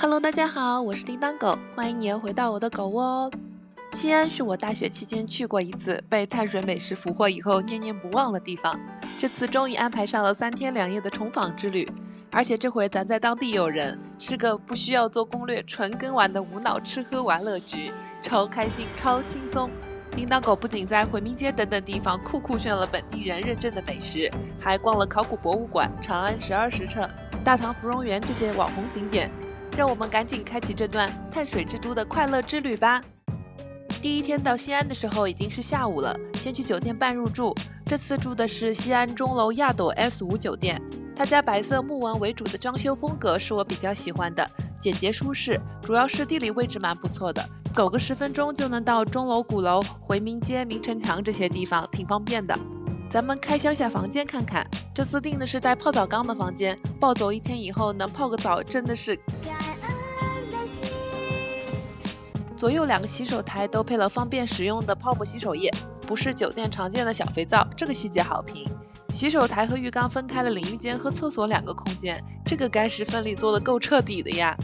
Hello， 大家好，我是叮当狗，欢迎你又回到我的狗窝哦。西安是我大学期间去过一次，被碳水美食俘获以后念念不忘的地方。这次终于安排上了3天2夜的重访之旅，而且这回咱在当地有人，是个不需要做攻略、纯跟玩的无脑吃喝玩乐局，超开心、超轻松。叮当狗不仅在回民街等等地方酷炫了本地人认证的美食，还逛了考古博物馆、长安12时辰、大唐芙蓉园这些网红景点。让我们赶紧开启这段碳水之都的快乐之旅吧。第一天到西安的时候已经是下午了，先去酒店办入住。这次住的是西安钟楼亚朵 S5 酒店，他家白色木纹为主的装修风格是我比较喜欢的，简洁舒适，主要是地理位置蛮不错的，走个10分钟就能到钟楼鼓楼、回民街、明城墙这些地方，挺方便的。咱们开箱下房间看看，这次订的是带泡澡缸的房间，暴走1天以后能泡个澡真的是。左右2个洗手台都配了方便使用的泡沫洗手液，不是酒店常见的小肥皂，这个细节好评。洗手台和浴缸分开了淋浴间和厕所2个空间，这个干湿分离做得够彻底的呀。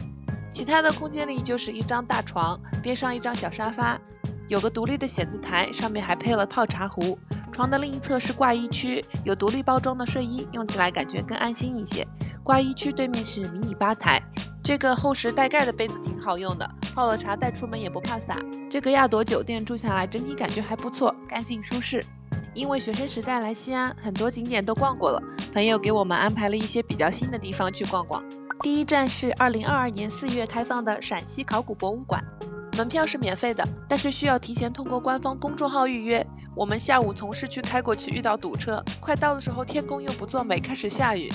其他的空间里就是一张大床，边上一张小沙发，有个独立的写字台，上面还配了泡茶壶。床的另一侧是挂衣区，有独立包装的睡衣，用起来感觉更安心一些。挂衣区对面是迷你吧台，这个厚实带盖的杯子挺好用的，泡了茶带出门也不怕洒。这个亚朵酒店住下来整体感觉还不错，干净舒适。因为学生时代来西安，很多景点都逛过了，朋友给我们安排了一些比较新的地方去逛逛。第一站是2022年4月开放的陕西考古博物馆，门票是免费的，但是需要提前通过官方公众号预约。我们下午从市区开过去，遇到堵车，快到的时候天公又不作美，开始下雨。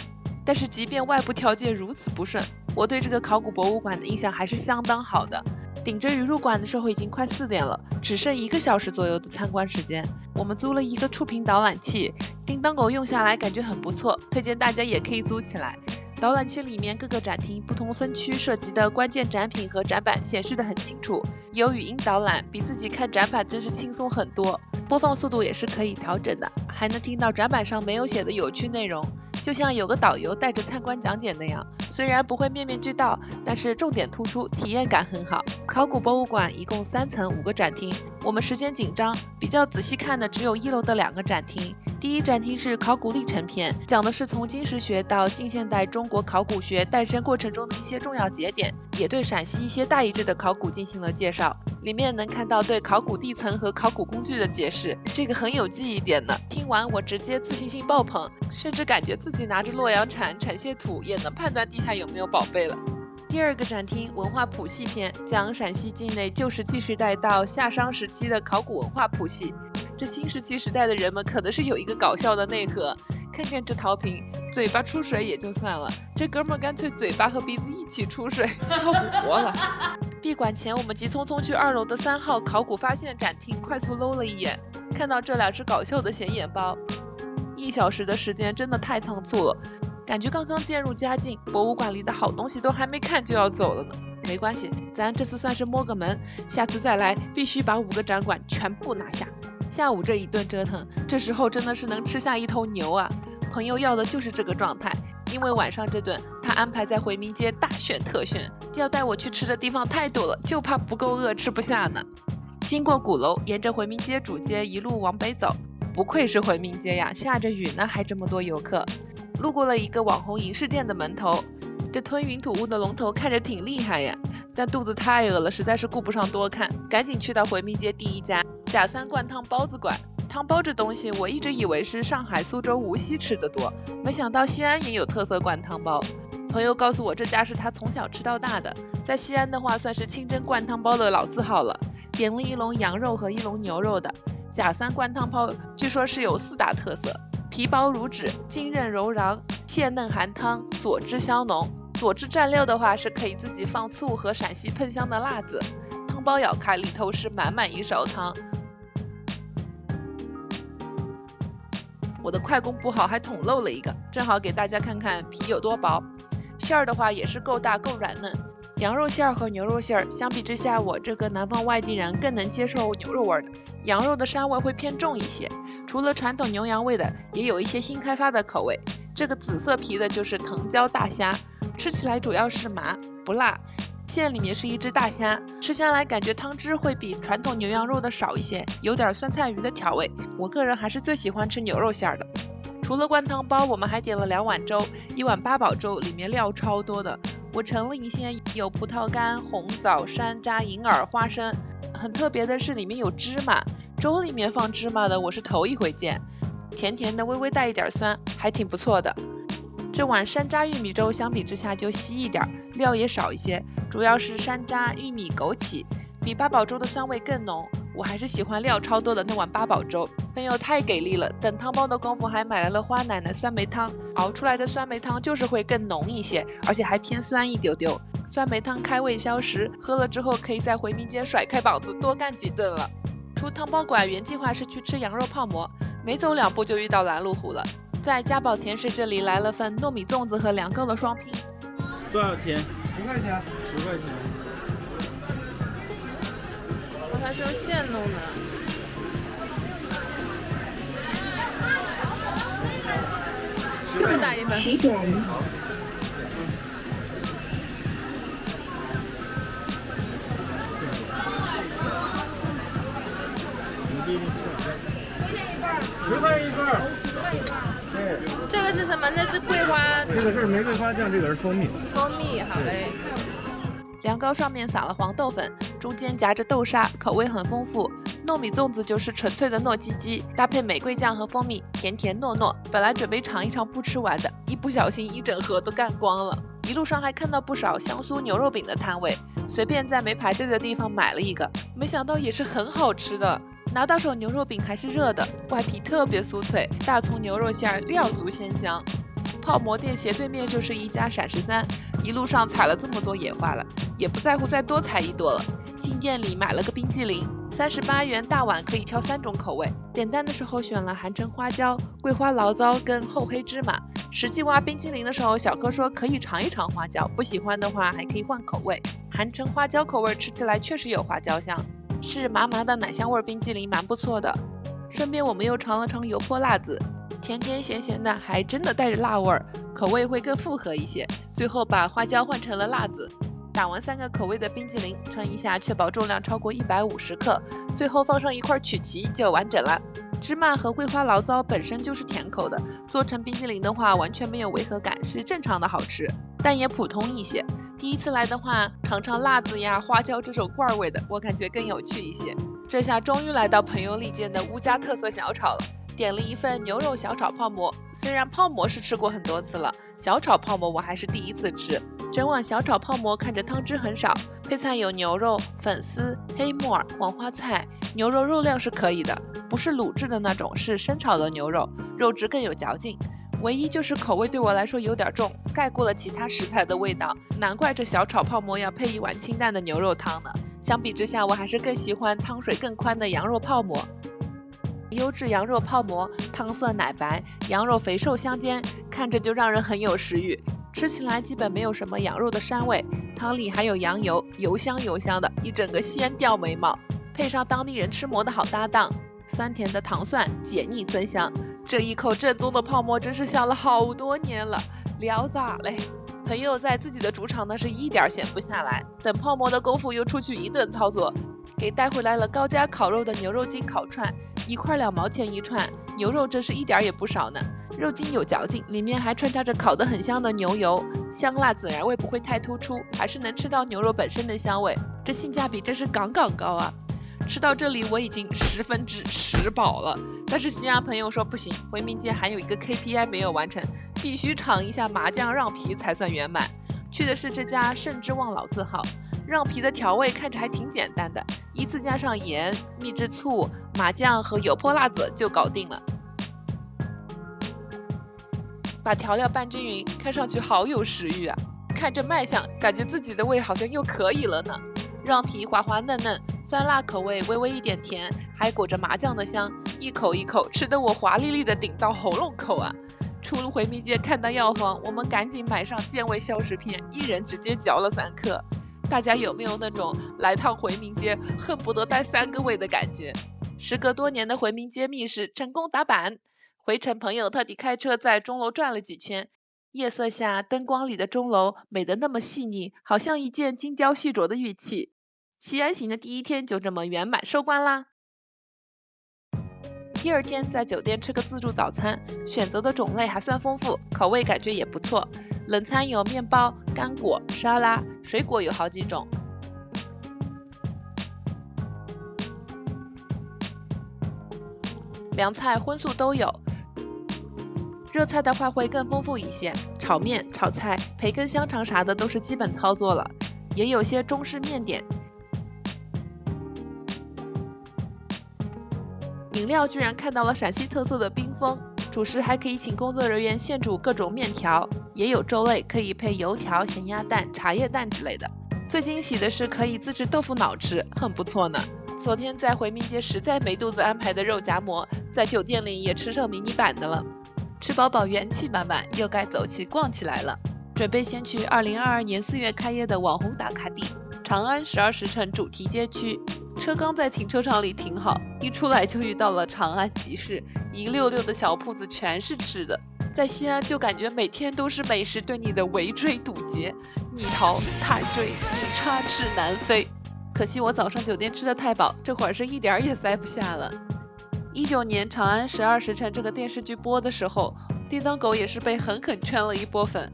但是即便外部条件如此不顺，我对这个考古博物馆的印象还是相当好的。顶着雨入馆的时候已经快4点了，只剩1个小时左右的参观时间。我们租了一个触屏导览器，叮当狗用下来感觉很不错，推荐大家也可以租起来。导览器里面各个展厅不同分区涉及的关键展品和展板显示得很清楚，有语音导览，比自己看展板真是轻松很多。播放速度也是可以调整的，还能听到展板上没有写的有趣内容，就像有个导游带着参观讲解那样，虽然不会面面俱到，但是重点突出，体验感很好。考古博物馆一共3层5个展厅，我们时间紧张，比较仔细看的只有1楼的2个展厅。第一展厅是考古历程篇，讲的是从金石学到近现代中国考古学诞生过程中的一些重要节点，也对陕西一些大遗址的考古进行了介绍。里面能看到对考古地层和考古工具的解释，这个很有记忆点呢。听完我直接自信心爆棚，甚至感觉自己拿着洛阳铲铲些土也能判断地下有没有宝贝了。第2个展厅文化谱系篇，讲陕西境内旧石器时代到夏商时期的考古文化谱系。这新石器时代的人们可能是有一个搞笑的内核，看看这陶瓶，嘴巴出水也就算了，这哥们干脆嘴巴和鼻子一起出水，笑不活了。闭馆前我们急匆匆去2楼的3号考古发现展厅快速搂了一眼，看到这2只搞笑的显眼包。1小时的时间真的太仓促了，感觉刚刚渐入佳境，博物馆里的好东西都还没看就要走了呢。没关系，咱这次算是摸个门，下次再来必须把5个展馆全部拿下。下午这一顿折腾，这时候真的是能吃下一头牛啊！朋友要的就是这个状态，因为晚上这顿他安排在回民街大选特选，要带我去吃的地方太多了，就怕不够饿吃不下呢。经过鼓楼，沿着回民街主街一路往北走，不愧是回民街呀，下着雨呢还这么多游客。路过了一个网红银饰店的门头，这吞云吐雾的龙头看着挺厉害呀，但肚子太饿了，实在是顾不上多看，赶紧去到回民街第1家贾三灌汤包子馆。汤包这东西我一直以为是上海、苏州、无锡吃的多，没想到西安也有特色灌汤包。朋友告诉我这家是他从小吃到大的，在西安的话算是清真灌汤包的老字号了。点了1笼羊肉和1笼牛肉的贾三灌汤包，据说是有4大特色：皮薄如纸、筋韧柔瓤、蟹嫩含汤、佐汁香浓。佐汁蘸料的话是可以自己放醋和陕西喷香的辣子。汤包咬开，里头是满满一勺汤。我的快攻不好，还捅漏了一个，正好给大家看看皮有多薄。馅儿的话也是够大够软嫩，羊肉馅儿和牛肉馅儿相比之下，我这个南方外地人更能接受牛肉味的，羊肉的膻味会偏重一些。除了传统牛羊味的，也有一些新开发的口味。这个紫色皮的就是藤椒大虾，吃起来主要是麻不辣，馅里面是一只大虾，吃下来感觉汤汁会比传统牛羊肉的少一些，有点酸菜鱼的调味。我个人还是最喜欢吃牛肉馅的。除了灌汤包，我们还点了2碗粥，1碗八宝粥，里面料超多的。我盛了一些，有葡萄干、红枣、山楂、银耳、花生。很特别的是里面有芝麻，粥里面放芝麻的我是头一回见。甜甜的，微微带一点酸，还挺不错的。这碗山楂玉米粥相比之下就稀一点，料也少一些，主要是山楂、玉米、枸杞，比八宝粥的酸味更浓。我还是喜欢料超多的那碗八宝粥。朋友太给力了，等汤包的功夫还买来了花奶奶酸梅汤，熬出来的酸梅汤就是会更浓一些，而且还偏酸一丢丢。酸梅汤开胃消食，喝了之后可以在回民街甩开膀子多干几顿了。出汤包馆原计划是去吃羊肉泡馍，没走2步就遇到拦路虎了。在家宝甜食这里来了份糯米粽子和凉糕的双拼。多少钱？10块钱。10块钱。我还是用现弄的。这么大一份。10块一份。这个是什么？那是桂花。这个是玫瑰花酱，这个是蜂蜜。蜂蜜，好嘞。凉糕上面撒了黄豆粉，中间夹着豆沙，口味很丰富。糯米粽子就是纯粹的糯叽叽，搭配玫瑰酱和蜂蜜，甜甜糯糯。本来准备尝一尝不吃完的，一不小心一整盒都干光了。一路上还看到不少香酥牛肉饼的摊位，随便在没排队的地方买了一个，没想到也是很好吃的。拿到手牛肉饼还是热的，外皮特别酥脆，大葱牛肉馅料足鲜香。泡馍店斜对面就是一家闪13，一路上采了这么多野花了，也不在乎再多采一朵了。进店里买了个冰激凌，38元大碗，可以挑3种口味。点单的时候选了含橙花椒、桂花醪糟跟厚黑芝麻。实际挖冰激凌的时候，小哥说可以尝一尝花椒，不喜欢的话还可以换口味。含橙花椒口味吃起来确实有花椒香，是麻麻的奶香味冰激凌，蛮不错的。顺便我们又尝了尝油泼辣子，甜甜咸咸的，还真的带着辣味儿，口味会更复合一些。最后把花椒换成了辣子。打完3个口味的冰激凌，称一下，确保重量超过150克，最后放上一块曲奇就完整了。芝麻和桂花醪糟本身就是甜口的，做成冰激凌的话完全没有违和感，是正常的好吃，但也普通一些。第一次来的话，尝尝辣子呀、花椒这种罐味的，我感觉更有趣一些。这下终于来到朋友力荐的乌家特色小炒了。点了一份牛肉小炒泡馍，虽然泡馍是吃过很多次了，小炒泡馍我还是第一次吃。整碗小炒泡馍看着汤汁很少，配菜有牛肉、粉丝、黑木耳、黄花菜，牛肉肉量是可以的，不是卤制的那种，是生炒的牛肉，肉质更有嚼劲。唯一就是口味对我来说有点重，盖过了其他食材的味道，难怪这小炒泡馍要配一碗清淡的牛肉汤呢。相比之下，我还是更喜欢汤水更宽的羊肉泡馍。优质羊肉泡馍，汤色奶白，羊肉肥瘦相间，看着就让人很有食欲。吃起来基本没有什么羊肉的膻味，汤里还有羊油，油香油香的，一整个鲜掉眉毛。配上当地人吃馍的好搭档，酸甜的糖蒜解腻增香。这一口正宗的泡馍真是想了好多年了，聊咋嘞？朋友在自己的主场那是一点闲不下来，等泡馍的功夫又出去一顿操作，给带回来了高家烤肉的牛肉筋烤串，1块2毛钱一串，牛肉真是一点也不少呢。肉筋有嚼劲，里面还穿插着烤得很香的牛油，香辣孜然味不会太突出，还是能吃到牛肉本身的香味，这性价比真是杠杠高啊！吃到这里我已经10%饱了，但是西安朋友说不行，回民街还有一个 KPI 没有完成，必须尝一下麻酱让皮才算圆满。去的是这家盛之旺老字号，让皮的调味看着还挺简单的，依次加上盐、秘制醋、麻酱和油泼辣子就搞定了。把调料拌均匀，看上去好有食欲啊！看着卖相，感觉自己的胃好像又可以了呢。让皮滑滑嫩嫩，酸辣口味，微微一点甜，还裹着麻酱的香，一口一口吃得我华丽丽的顶到喉咙口啊！出了回民街看到要黄，我们赶紧买上健胃消食片，一人直接嚼了3颗。大家有没有那种来趟回民街恨不得带3个胃的感觉？时隔多年的回民街密室成功打板，回程朋友特地开车在钟楼转了几圈，夜色下，灯光里的钟楼美得那么细腻，好像一件精雕细琢的玉器。西安行的第1天就这么圆满收官啦。第2天在酒店吃个自助早餐，选择的种类还算丰富，口味感觉也不错。冷餐有面包、干果、沙拉，水果有好几种。凉菜荤素都有，热菜的话会更丰富一些，炒面、炒菜、培根、香肠啥的都是基本操作了，也有些中式面点。饮料居然看到了陕西特色的冰峰，主食还可以请工作人员现煮各种面条，也有粥类可以配油条、咸鸭蛋、茶叶蛋之类的。最惊喜的是可以自制豆腐脑吃，很不错呢。昨天在回民街实在没肚子安排的肉夹馍，在酒店里也吃成迷你版的了。吃饱饱元气满满，又该走起逛起来了。准备先去2022年4月开业的网红打卡地长安12时辰主题街区。车刚在停车场里停好，一出来就遇到了长安集市，一溜溜的小铺子全是吃的。在西安就感觉每天都是美食对你的围追堵截，你逃他追，你插翅难飞。可惜我早上酒店吃的太饱，这会儿是一点也塞不下了。19年长安12时辰这个电视剧播的时候，叮当狗也是被狠狠圈了一波粉。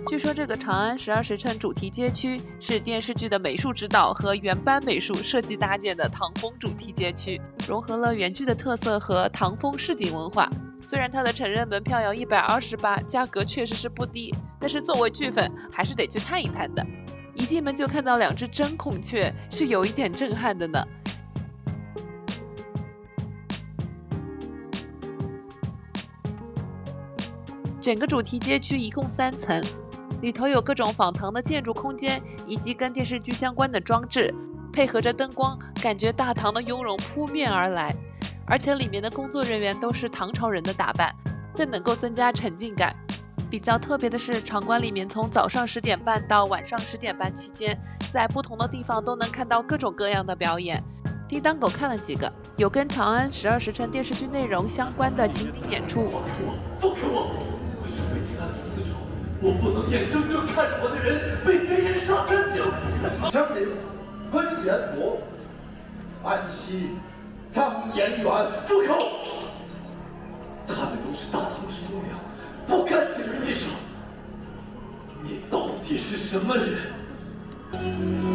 据说这个长安12时辰主题街区是电视剧的美术指导和原班美术设计搭建的唐风主题街区，融合了原剧的特色和唐风市井文化。虽然它的成人门票要128，价格确实是不低，但是作为剧粉还是得去探一探的。一进门就看到2只真孔雀，是有一点震撼的呢。整个主题街区一共3层，里头有各种仿唐的建筑空间，以及跟电视剧相关的装置，配合着灯光，感觉大唐的雍容扑面而来。而且里面的工作人员都是唐朝人的打扮，更能够增加沉浸感。比较特别的是，场馆里面从早上10点半到晚上10点半期间，在不同的地方都能看到各种各样的表演。叮当狗看了几个，有跟长安12时辰电视剧内容相关的情景演出。放开我！我是为靖安死死仇，我不能眼睁睁看着我的人被贼人杀干净。强令本彦图，安西张延元住口！他们都是大唐之忠良，不该死于你手。你到底是什么人？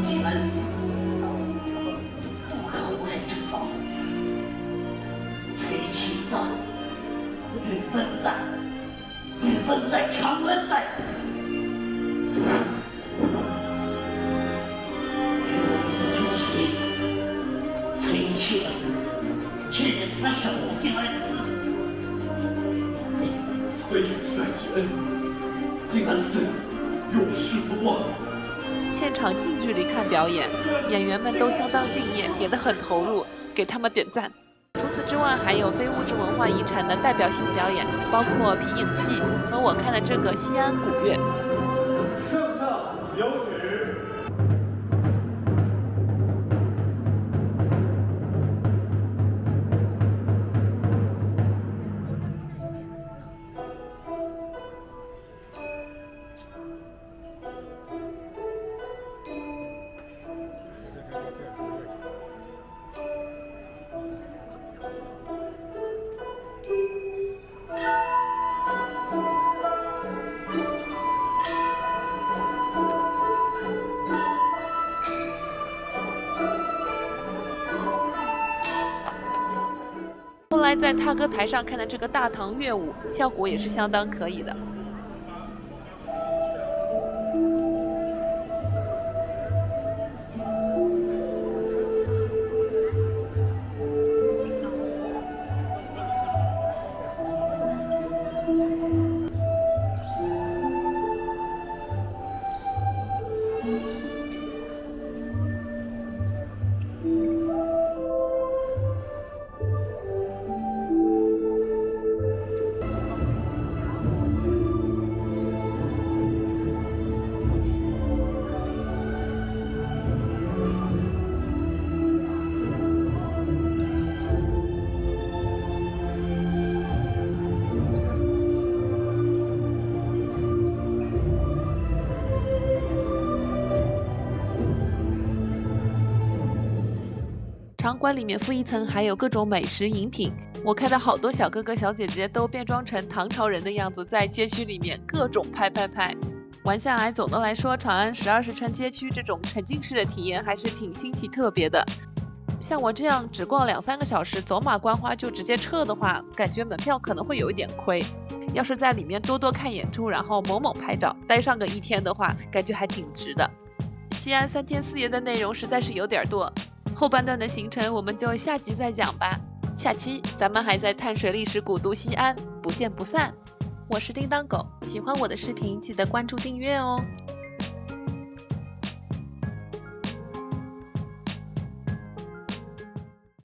靖安死，不可无人知道。崔琦在，吕本在，吕本在，长安在。崔琦至死守靖安死。崔率军，靖安寺永世不忘。现场近距离看表演，演员们都相当敬业，演得很投入，给他们点赞。除此之外，还有非物质文化遗产的代表性表演，包括皮影戏和我看的这个西安古乐。圣上有旨。后来在踏歌台上看的这个大唐乐舞，效果也是相当可以的。场馆里面负一层还有各种美食饮品，我看到好多小哥哥小姐姐都变装成唐朝人的样子，在街区里面各种拍。玩下来，总的来说，长安12时辰街区这种沉浸式的体验还是挺新奇特别的。像我这样只逛2-3个小时，走马观花就直接撤的话，感觉门票可能会有一点亏。要是在里面多看演出，然后猛拍照，待上个1天的话，感觉还挺值的。西安3天4夜的内容实在是有点多，后半段的行程我们就下集再讲吧。下期咱们还在探水历史古都西安，不见不散。我是叮当狗，喜欢我的视频记得关注订阅哦。